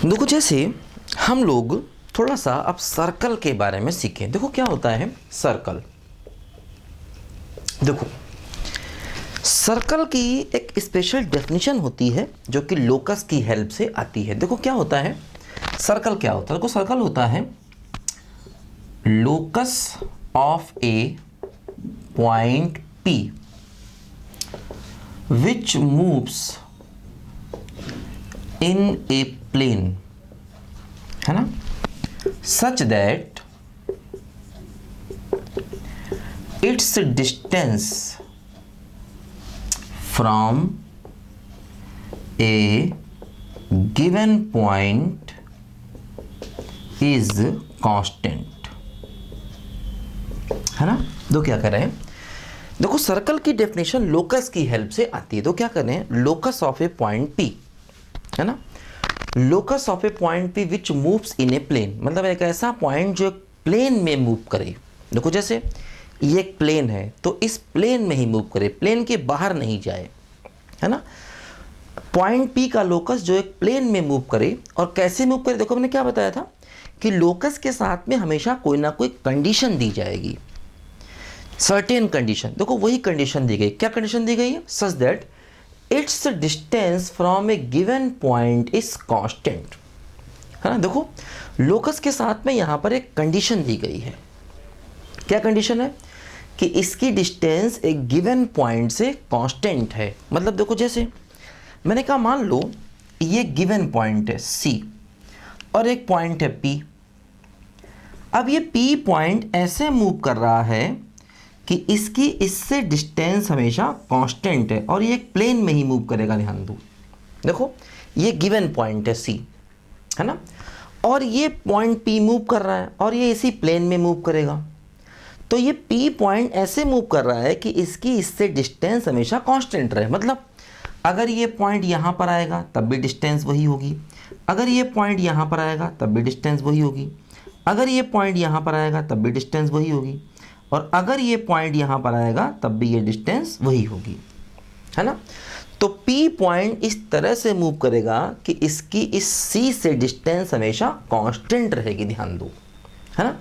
देखो, जैसे हम लोग थोड़ा सा अब सर्कल के बारे में सीखें। देखो क्या होता है सर्कल। देखो, सर्कल की एक स्पेशल डेफिनेशन होती है जो कि लोकस की हेल्प से आती है। देखो क्या होता है सर्कल, क्या होता है। देखो सर्कल होता है locus of a point P which moves in a plane, है ना, such that its distance from a given point is constant, है ना। तो क्या कर रहे हैं, देखो सर्कल की डेफिनेशन लोकस की हेल्प से आती है। तो क्या कर रहे हैं, locus of a point P, है ना, locus of a point P which moves in a plane, मतलब एक ऐसा पॉइंट जो एक प्लेन में मूव करे। देखो जैसे ये एक प्लेन है तो इस प्लेन में ही मूव करे, प्लेन के बाहर नहीं जाए, है ना। पॉइंट पी का लोकस जो एक प्लेन में मूव करे, और कैसे मूव करे। देखो मैंने क्या बताया था कि लोकस के साथ में हमेशा कोई ना कोई कंडीशन दी जाएगी, सर्टेन कंडीशन। देखो वही कंडीशन दी गई। क्या कंडीशन दी गई है, सच that its distance from a given point is constant, है ना। देखो लोकस के साथ में यहां पर एक कंडीशन दी गई है। क्या कंडीशन है कि इसकी डिस्टेंस एक गिवन पॉइंट से कांस्टेंट है। मतलब देखो जैसे मैंने कहा, मान लो ये गिवन पॉइंट है सी और एक पॉइंट है पी। अब ये पी पॉइंट ऐसे मूव कर रहा है कि इसकी इससे डिस्टेंस हमेशा कांस्टेंट है और ये एक प्लेन में ही मूव करेगा। ध्यान दो, देखो ये गिवन पॉइंट है सी, है ना, और ये पॉइंट पी मूव कर रहा है और ये इसी प्लेन में मूव करेगा। तो ये पी पॉइंट ऐसे मूव कर रहा है कि इसकी इससे डिस्टेंस हमेशा कांस्टेंट रहे। मतलब अगर ये पॉइंट यहाँ पर आएगा तब भी डिस्टेंस वही होगी, अगर ये पॉइंट यहाँ पर आएगा तब भी डिस्टेंस वही होगी, अगर ये पॉइंट यहाँ पर आएगा तब भी डिस्टेंस वही होगी, और अगर ये पॉइंट यहाँ पर आएगा तब भी ये डिस्टेंस वही होगी, है ना। तो P पॉइंट इस तरह से मूव करेगा कि इसकी इस C से डिस्टेंस हमेशा कांस्टेंट रहेगी। ध्यान दो, है ना।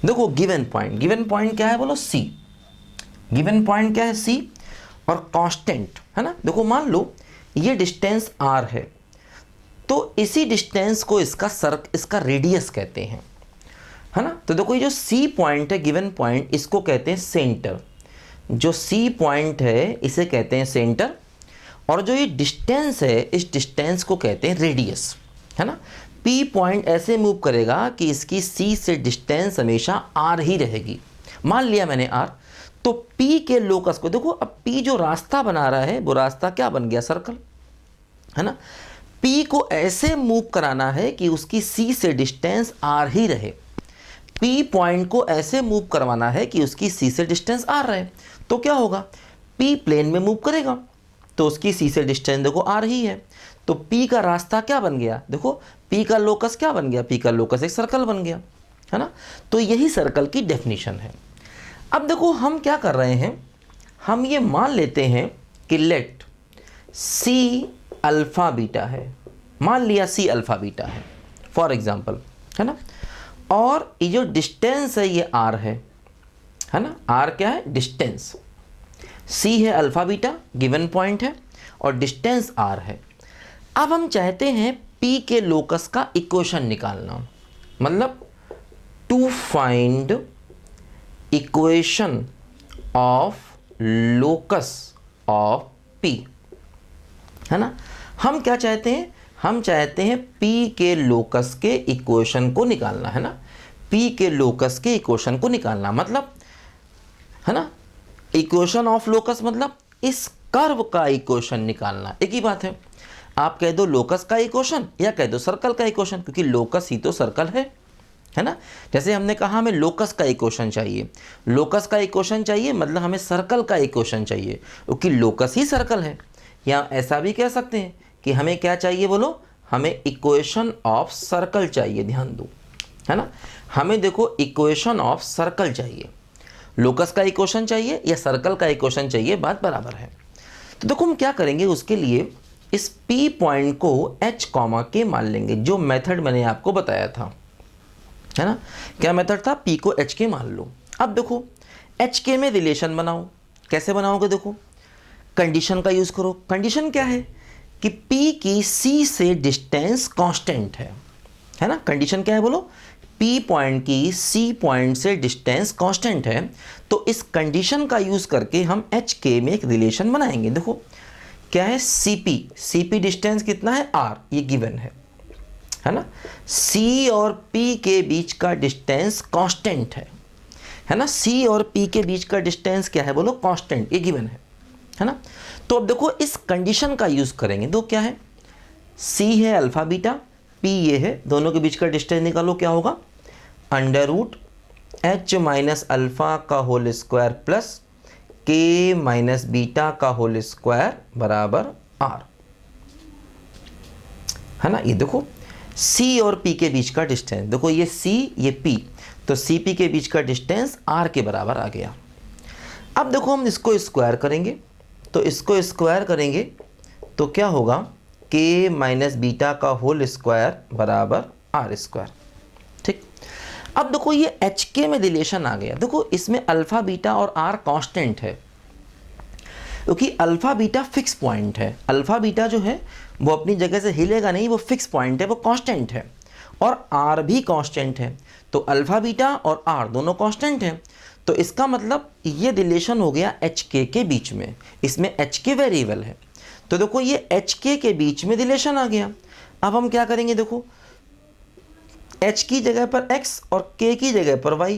देखो गिवन पॉइंट क्या है, बोलो C। गिवन पॉइंट क्या है, C, और कांस्टेंट, है ना। देखो मान लो ये डिस्टेंस R है, तो इसी डिस्टेंस को इसका रेडियस कहते हैं, है ना। तो देखो ये जो C पॉइंट है, गिवन पॉइंट, इसको कहते हैं सेंटर। जो C पॉइंट है इसे कहते हैं सेंटर, और जो ये डिस्टेंस है इस डिस्टेंस को कहते हैं रेडियस, है ना। P पॉइंट ऐसे मूव करेगा कि इसकी C से डिस्टेंस हमेशा R ही रहेगी। मान लिया मैंने R, तो P के लोकस को देखो, अब P जो रास्ता बना रहा है वो रास्ता क्या बन गया, सर्कल, है ना। P को ऐसे मूव कराना है कि उसकी C से डिस्टेंस R ही रहे। P पॉइंट को ऐसे मूव करवाना है कि उसकी C से डिस्टेंस R रहे। तो क्या होगा, P प्लेन में मूव करेगा तो उसकी C से डिस्टेंस देखो R ही है। तो P का रास्ता क्या बन गया, देखो P का लोकस क्या बन गया, P का लोकस एक सर्कल बन गया, है ना। तो यही सर्कल की डेफिनेशन है। अब देखो हम क्या कर रहे हैं, हम ये मान लेते हैं कि लेट C अल्फा बीटा है। मान लिया C अल्फा बीटा है फॉर एग्जाम्पल, है ना, और ये जो डिस्टेंस है ये R है ना। R क्या है, डिस्टेंस। C है अल्फा बीटा, गिवन पॉइंट है, और डिस्टेंस R है। अब हम चाहते हैं P के लोकस का इक्वेशन निकालना, मतलब to find equation of locus of P, है ना। हम क्या चाहते हैं, हम चाहते हैं P के लोकस के इक्वेशन को निकालना, है ना। P के लोकस के इक्वेशन को निकालना मतलब, है ना, इक्वेशन ऑफ लोकस मतलब इस कर्व का इक्वेशन निकालना। एक ही बात है, आप कह दो लोकस का इक्वेशन या कह दो सर्कल का इक्वेशन, क्योंकि लोकस ही तो सर्कल है ना। जैसे हमने कहा हमें लोकस का इक्वेशन चाहिए, लोकस का इक्वेशन चाहिए मतलब हमें सर्कल का इक्वेशन चाहिए, क्योंकि लोकस ही सर्कल है। या ऐसा भी कह सकते हैं कि हमें क्या चाहिए, बोलो, हमें इक्वेशन ऑफ सर्कल चाहिए। ध्यान दो, है ना, हमें देखो इक्वेशन ऑफ सर्कल चाहिए, लोकस का इक्वेशन चाहिए या सर्कल का इक्वेशन चाहिए, बात बराबर है। तो देखो हम क्या करेंगे उसके लिए, इस P पॉइंट को H कॉमा के मान लेंगे, जो मेथड मैंने आपको बताया था, है ना। क्या मेथड था? P को H के मान लो। अब देखो H के में रिलेशन बनाओ। कैसे बनाओगे? देखो कंडीशन का यूज़ करो। कंडीशन क्या है कि P की C से डिस्टेंस कांस्टेंट है ना। कंडीशन क्या है बोलो? P पॉइंट की C पॉइंट से डिस्टेंस कांस्टेंट है। तो इस कंडीशन का यूज़ करके हम H के में एक रिलेशन बनाएंगे। देखो क्या है? CP डिस्टेंस कितना है? R, ये गिवन है ना। C और P के बीच का डिस्टेंस कांस्टेंट है ना। C और P के बीच का डिस्टेंस क्या है बोलो? कांस्टेंट, ये गिवन है ना। तो अब देखो इस कंडीशन का यूज़ करेंगे। तो क्या है? C है अल्फा बीटा, P ये है, दोनों के बीच का डिस्टेंस निकालो। क्या होगा? Under root H minus alpha का whole square plus K minus beta का होल स्क्वायर बराबर R, है ना। ये देखो C और P के बीच का डिस्टेंस, देखो ये C ये P, तो CP के बीच का डिस्टेंस R के बराबर आ गया। अब देखो हम इसको स्क्वायर करेंगे, तो इसको स्क्वायर करेंगे तो क्या होगा? K माइनस बीटा का होल स्क्वायर बराबर R स्क्वायर। ठीक, अब देखो ये HK में रिलेशन आ गया। देखो इसमें अल्फा बीटा और R कांस्टेंट है, क्योंकि अल्फा बीटा फिक्स पॉइंट है। अल्फा बीटा जो है वो अपनी जगह से हिलेगा नहीं, वो फिक्स पॉइंट है, वो कांस्टेंट है, और R भी कांस्टेंट है। तो अल्फा बीटा और R दोनों कांस्टेंट हैं, तो इसका मतलब ये रिलेशन हो गया HK के बीच में। इसमें HK वेरिएबल है, तो देखो ये HK के बीच में रिलेशन आ गया। अब हम क्या करेंगे? देखो H की जगह पर X और K की जगह पर Y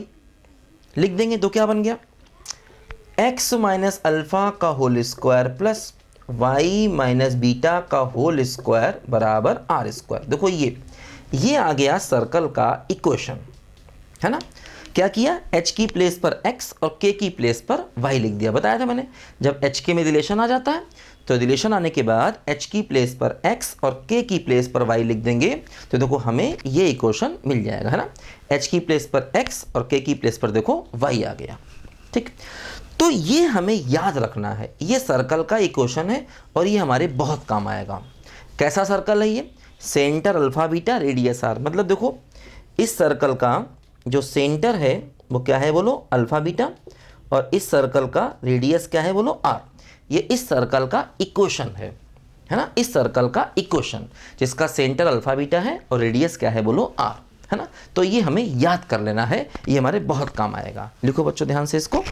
लिख देंगे, तो क्या बन गया? X माइनस अल्फा का whole square plus Y minus beta का होल स्क्वायर बराबर R स्क्वायर। देखो ये आ गया सर्कल का इक्वेशन, है ना। क्या किया? H की प्लेस पर X और K की प्लेस पर Y लिख दिया। बताया था मैंने, जब HK में रिलेशन आ जाता है तो रिलेशन आने के बाद H की प्लेस पर X और K की प्लेस पर Y लिख देंगे, तो देखो हमें ये इक्वेशन मिल जाएगा, है ना। H की प्लेस पर X और K की प्लेस पर देखो Y आ गया। ठीक, तो ये हमें याद रखना है, ये सर्कल का इक्वेशन है और ये हमारे बहुत काम आएगा। कैसा सर्कल है ये? Centre alpha beta radius R। मतलब देखो इस सर्कल का जो सेंटर है वो क्या है बोलो? अल्फा बीटा, और इस सर्कल का रेडियस क्या है बोलो? R। ये इस सर्कल का इक्वेशन है ना। इस सर्कल का इक्वेशन जिसका सेंटर अल्फा बीटा है और रेडियस क्या है बोलो? R, है ना। तो ये हमें याद कर लेना है, ये हमारे बहुत काम आएगा। लिखो बच्चों ध्यान से इसको।